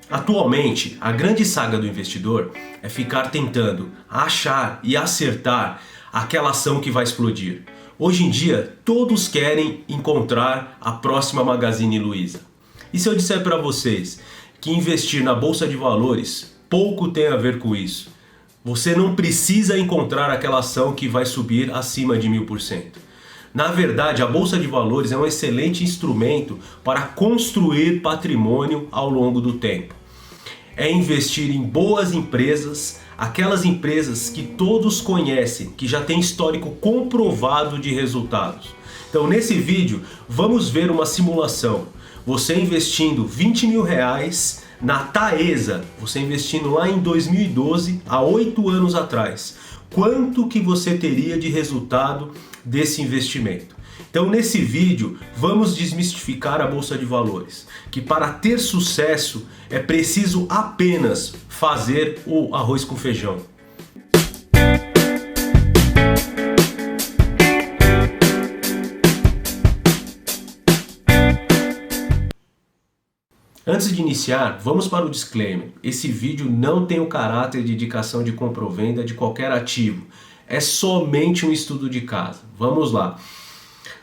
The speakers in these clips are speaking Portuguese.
Atualmente, a grande saga do investidor é ficar tentando achar e acertar aquela ação que vai explodir. Hoje em dia, todos querem encontrar a próxima Magazine Luiza. E se eu disser para vocês que investir na Bolsa de Valores pouco tem a ver com isso? Você não precisa encontrar aquela ação que vai subir acima de 1000%. Na verdade, a Bolsa de Valores é um excelente instrumento para construir patrimônio ao longo do tempo. É investir em boas empresas, aquelas empresas que todos conhecem, que já têm histórico comprovado de resultados. Então, nesse vídeo, vamos ver uma simulação. Você investindo R$20.000 na Taesa, você investindo lá em 2012, há 8 anos atrás. Quanto que você teria de resultado desse investimento? Então, nesse vídeo, vamos desmistificar a Bolsa de Valores, que para ter sucesso é preciso apenas fazer o arroz com feijão. Antes de iniciar, vamos para o disclaimer. Esse vídeo não tem o caráter de indicação de compra ou venda de qualquer ativo. É somente um estudo de caso. Vamos lá.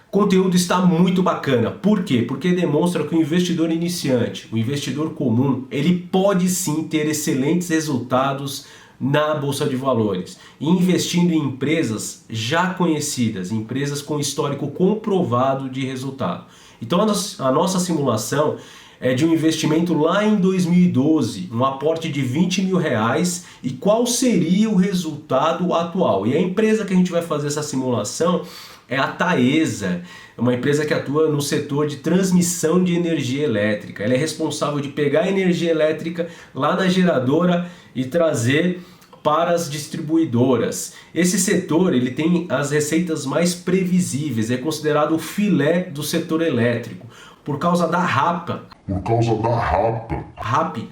O conteúdo está muito bacana. Por quê? Porque demonstra que o investidor iniciante, o investidor comum, ele pode sim ter excelentes resultados na Bolsa de Valores, investindo em empresas já conhecidas, empresas com histórico comprovado de resultado. Então a nossa simulação é de um investimento lá em 2012, um aporte de R$20.000, e qual seria o resultado atual. E a empresa que a gente vai fazer essa simulação é a Taesa, uma empresa que atua no setor de transmissão de energia elétrica. Ela é responsável de pegar a energia elétrica lá na geradora e trazer para as distribuidoras. Esse setor ele tem as receitas mais previsíveis, é considerado o filé do setor elétrico. Por causa da RAP,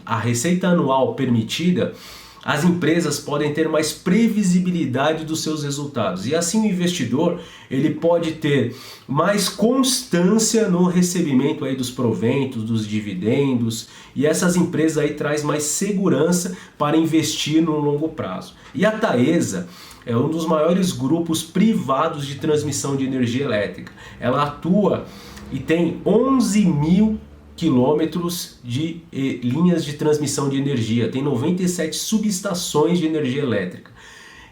a receita anual permitida, as empresas podem ter mais previsibilidade dos seus resultados. E assim o investidor ele pode ter mais constância no recebimento aí dos proventos, dos dividendos. E essas empresas aí traz mais segurança para investir no longo prazo. E a Taesa é um dos maiores grupos privados de transmissão de energia elétrica. Ela atua e tem 11.000 quilômetros de linhas de transmissão de energia, tem 97 subestações de energia elétrica.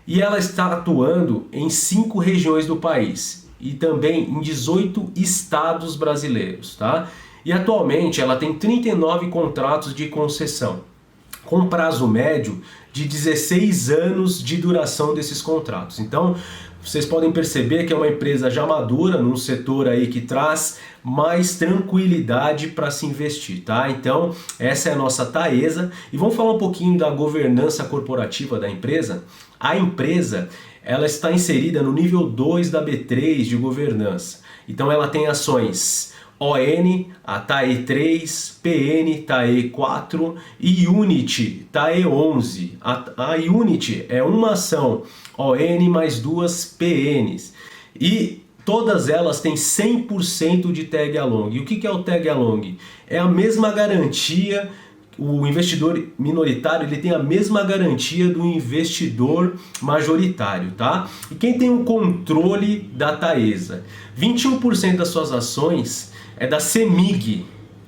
E ela está atuando em 5 regiões do país e também em 18 estados brasileiros, tá? E atualmente ela tem 39 contratos de concessão, com prazo médio de 16 anos de duração desses contratos. Então, vocês podem perceber que é uma empresa já madura, num setor aí que traz mais tranquilidade para se investir, tá? Então, essa é a nossa Taesa. E vamos falar um pouquinho da governança corporativa da empresa. A empresa, ela está inserida no nível 2 da B3 de governança. Então, ela tem ações ON, a TAE3, PN, TAE4 e Unity, TAE11. A Unity é uma ação ON mais 2 PNs. E todas elas têm 100% de tag along. E o que é o tag along? É a mesma garantia. O investidor minoritário ele tem a mesma garantia do investidor majoritário, tá? E quem tem o controle da Taesa? 21% das suas ações é da CEMIG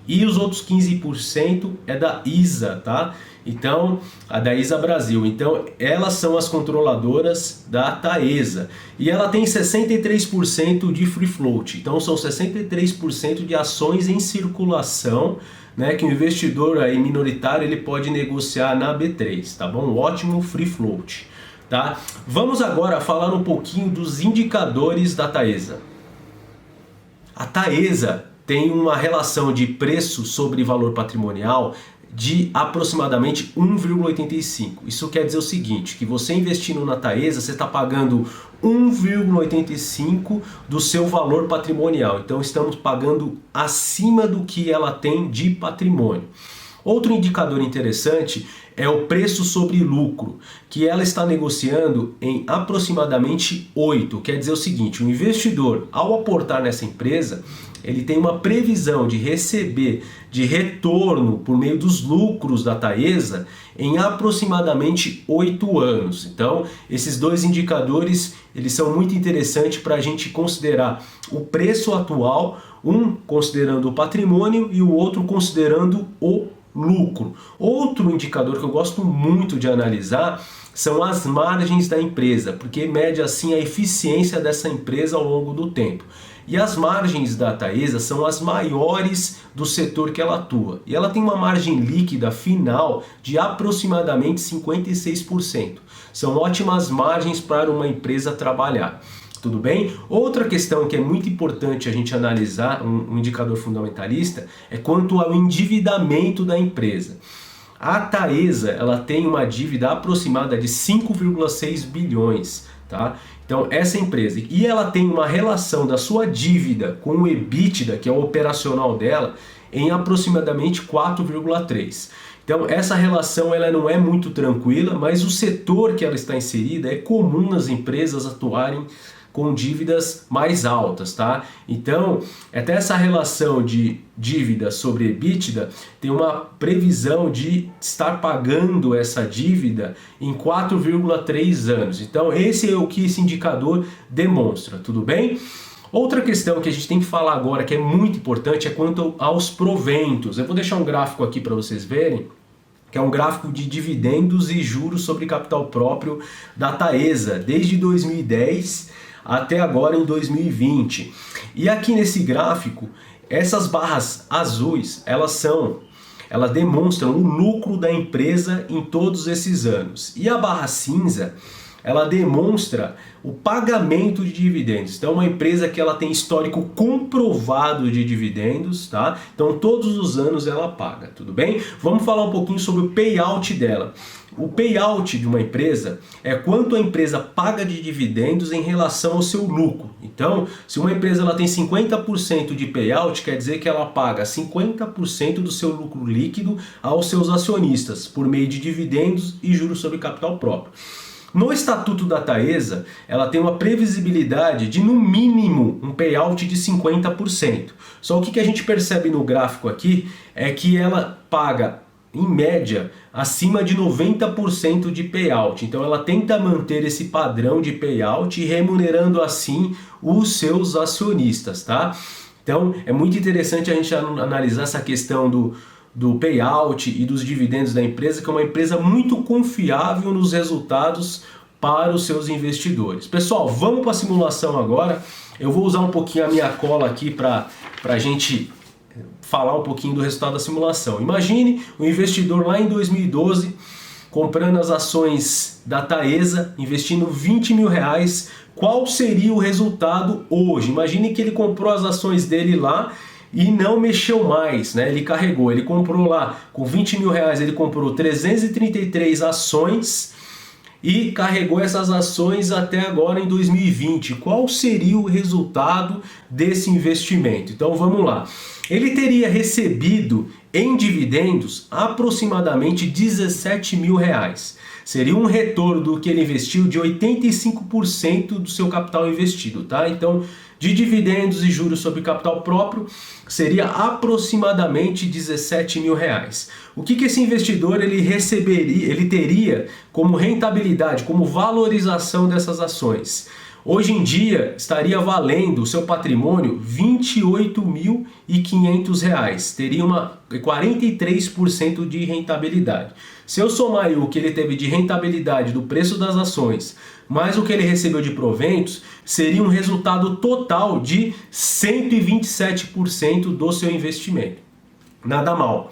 e os outros 15% é da ISA, tá? Então, a da ISA Brasil. Então, elas são as controladoras da Taesa. E ela tem 63% de free float. Então, são 63% de ações em circulação, né, que o investidor aí minoritário ele pode negociar na B3, tá bom? Ótimo free float, tá? Vamos agora falar um pouquinho dos indicadores da Taesa. A Taesa tem uma relação de preço sobre valor patrimonial de aproximadamente 1,85. Isso quer dizer o seguinte, que você investindo na Taesa, você está pagando 1,85 do seu valor patrimonial. Então estamos pagando acima do que ela tem de patrimônio. Outro indicador interessante é o preço sobre lucro, que ela está negociando em aproximadamente 8. Quer dizer o seguinte, o investidor, ao aportar nessa empresa, ele tem uma previsão de receber de retorno por meio dos lucros da Taesa em aproximadamente 8 anos. Então, esses dois indicadores eles são muito interessantes para a gente considerar o preço atual, um considerando o patrimônio e o outro considerando o lucro. Outro indicador que eu gosto muito de analisar são as margens da empresa, porque mede assim a eficiência dessa empresa ao longo do tempo. E as margens da Taesa são as maiores do setor que ela atua. E ela tem uma margem líquida final de aproximadamente 56%. São ótimas margens para uma empresa trabalhar. Tudo bem? Outra questão que é muito importante a gente analisar, um indicador fundamentalista, é quanto ao endividamento da empresa. A Taesa, ela tem uma dívida aproximada de 5,6 bilhões, tá? Então, essa empresa, e ela tem uma relação da sua dívida com o EBITDA, que é o operacional dela, em aproximadamente 4,3. Então, essa relação ela não é muito tranquila, mas o setor que ela está inserida é comum nas empresas atuarem com dívidas mais altas, tá? Então, até essa relação de dívida sobre EBITDA tem uma previsão de estar pagando essa dívida em 4,3 anos. Então, esse é o que esse indicador demonstra, tudo bem? Outra questão que a gente tem que falar agora, que é muito importante, é quanto aos proventos. Eu vou deixar um gráfico aqui para vocês verem, que é um gráfico de dividendos e juros sobre capital próprio da Taesa, desde 2010 até agora em 2020. E aqui nesse gráfico, essas barras azuis, elas demonstram o lucro da empresa em todos esses anos. E a barra cinza, ela demonstra o pagamento de dividendos. Então, uma empresa que ela tem histórico comprovado de dividendos, tá? Então, todos os anos ela paga, tudo bem? Vamos falar um pouquinho sobre o payout dela. O payout de uma empresa é quanto a empresa paga de dividendos em relação ao seu lucro. Então, se uma empresa ela tem 50% de payout, quer dizer que ela paga 50% do seu lucro líquido aos seus acionistas, por meio de dividendos e juros sobre capital próprio. No estatuto da Taesa, ela tem uma previsibilidade de no mínimo um payout de 50%. Só o que a gente percebe no gráfico aqui é que ela paga, em média, acima de 90% de payout. Então ela tenta manter esse padrão de payout e remunerando assim os seus acionistas, tá? Então é muito interessante a gente analisar essa questão do payout e dos dividendos da empresa, que é uma empresa muito confiável nos resultados para os seus investidores. Pessoal, vamos para a simulação agora. Eu vou usar um pouquinho a minha cola aqui para a gente falar um pouquinho do resultado da simulação. Imagine o investidor lá em 2012 comprando as ações da Taesa, investindo 20 mil reais. Qual seria o resultado hoje? Imagine que ele comprou as ações dele lá e não mexeu mais, né? Ele carregou, ele comprou lá com 20 mil reais, ele comprou 333 ações e carregou essas ações até agora em 2020. Qual seria o resultado desse investimento? Então vamos lá. Ele teria recebido em dividendos aproximadamente 17 mil reais. Seria um retorno do que ele investiu de 85% do seu capital investido, tá? Então, de dividendos e juros sobre capital próprio, seria aproximadamente 17 mil reais. O que esse investidor ele receberia, ele teria como rentabilidade, como valorização dessas ações? Hoje em dia estaria valendo o seu patrimônio R$ 28.500, teria uma 43% de rentabilidade. Se eu somar aí o que ele teve de rentabilidade do preço das ações, mais o que ele recebeu de proventos, seria um resultado total de 127% do seu investimento. Nada mal.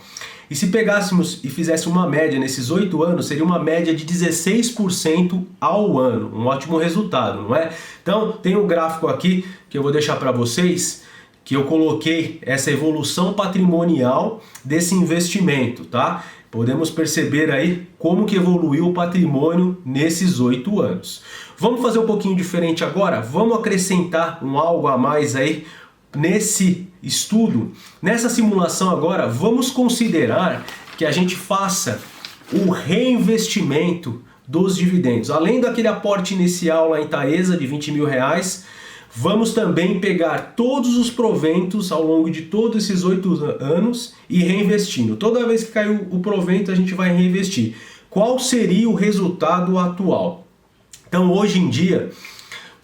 E se pegássemos e fizéssemos uma média nesses 8 anos, seria uma média de 16% ao ano. Um ótimo resultado, não é? Então, tem um gráfico aqui que eu vou deixar para vocês, que eu coloquei essa evolução patrimonial desse investimento, tá? Podemos perceber aí como que evoluiu o patrimônio nesses 8 anos. Vamos fazer um pouquinho diferente agora? Vamos acrescentar algo a mais aí nesse estudo. Nessa simulação agora, vamos considerar que a gente faça o reinvestimento dos dividendos. Além daquele aporte inicial lá em Taesa de 20 mil reais, vamos também pegar todos os proventos ao longo de todos esses 8 anos e reinvestindo. Toda vez que caiu o provento, a gente vai reinvestir. Qual seria o resultado atual? Então, hoje em dia,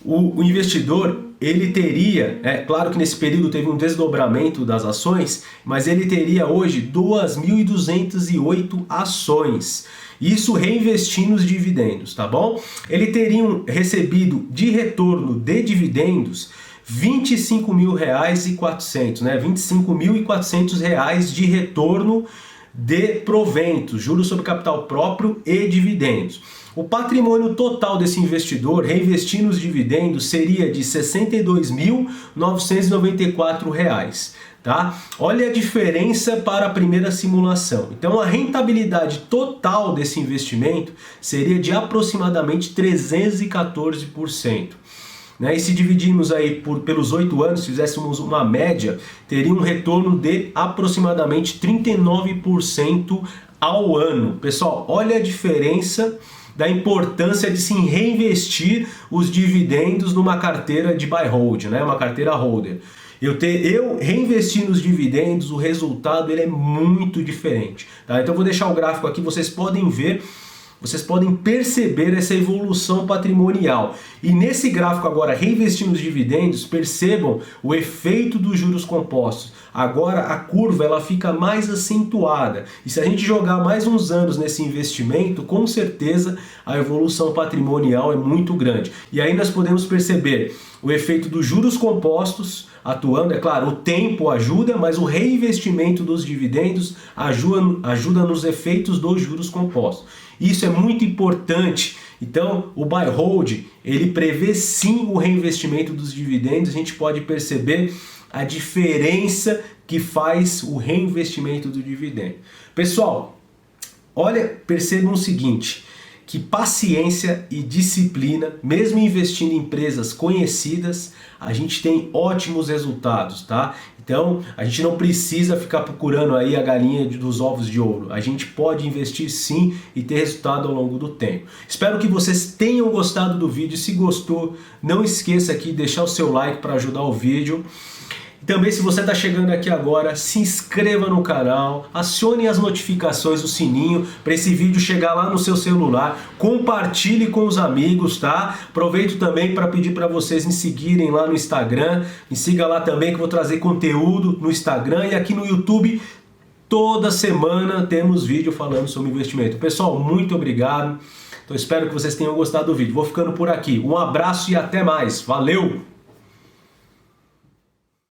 o investidor, ele teria, claro que nesse período teve um desdobramento das ações, mas ele teria hoje 2.208 ações. Isso reinvestindo os dividendos, tá bom? Ele teria recebido de retorno de dividendos R$25.400, né? R$25.400 de retorno de proventos, juros sobre capital próprio e dividendos. O patrimônio total desse investidor, reinvestindo os dividendos, seria de R$ 62.994. Tá? Olha a diferença para a primeira simulação. Então a rentabilidade total desse investimento seria de aproximadamente 314%. Né? E se dividirmos aí pelos 8 anos, se fizéssemos uma média, teria um retorno de aproximadamente 39% ao ano. Pessoal, olha a diferença da importância de se reinvestir os dividendos numa carteira de buy hold, né? Uma carteira holder. Eu reinvestindo os dividendos, o resultado ele é muito diferente. Tá? Então eu vou deixar o gráfico aqui, vocês podem ver, vocês podem perceber essa evolução patrimonial. E nesse gráfico agora, reinvestindo os dividendos, percebam o efeito dos juros compostos. Agora a curva ela fica mais acentuada. E se a gente jogar mais uns anos nesse investimento, com certeza a evolução patrimonial é muito grande. E aí nós podemos perceber o efeito dos juros compostos atuando, é claro, o tempo ajuda, mas o reinvestimento dos dividendos ajuda nos efeitos dos juros compostos. Isso é muito importante. Então, o buy hold, ele prevê sim o reinvestimento dos dividendos. A gente pode perceber a diferença que faz o reinvestimento do dividendo. Pessoal, percebam o seguinte, que paciência e disciplina, mesmo investindo em empresas conhecidas, a gente tem ótimos resultados, tá? Então, a gente não precisa ficar procurando aí a galinha dos ovos de ouro. A gente pode investir sim e ter resultado ao longo do tempo. Espero que vocês tenham gostado do vídeo. Se gostou, não esqueça aqui de deixar o seu like para ajudar o vídeo. Também, se você está chegando aqui agora, se inscreva no canal, acione as notificações, o sininho, para esse vídeo chegar lá no seu celular, compartilhe com os amigos, tá? Aproveito também para pedir para vocês me seguirem lá no Instagram, me siga lá também que eu vou trazer conteúdo no Instagram e aqui no YouTube. Toda semana temos vídeo falando sobre investimento. Pessoal, muito obrigado. Então espero que vocês tenham gostado do vídeo. Vou ficando por aqui. Um abraço e até mais. Valeu!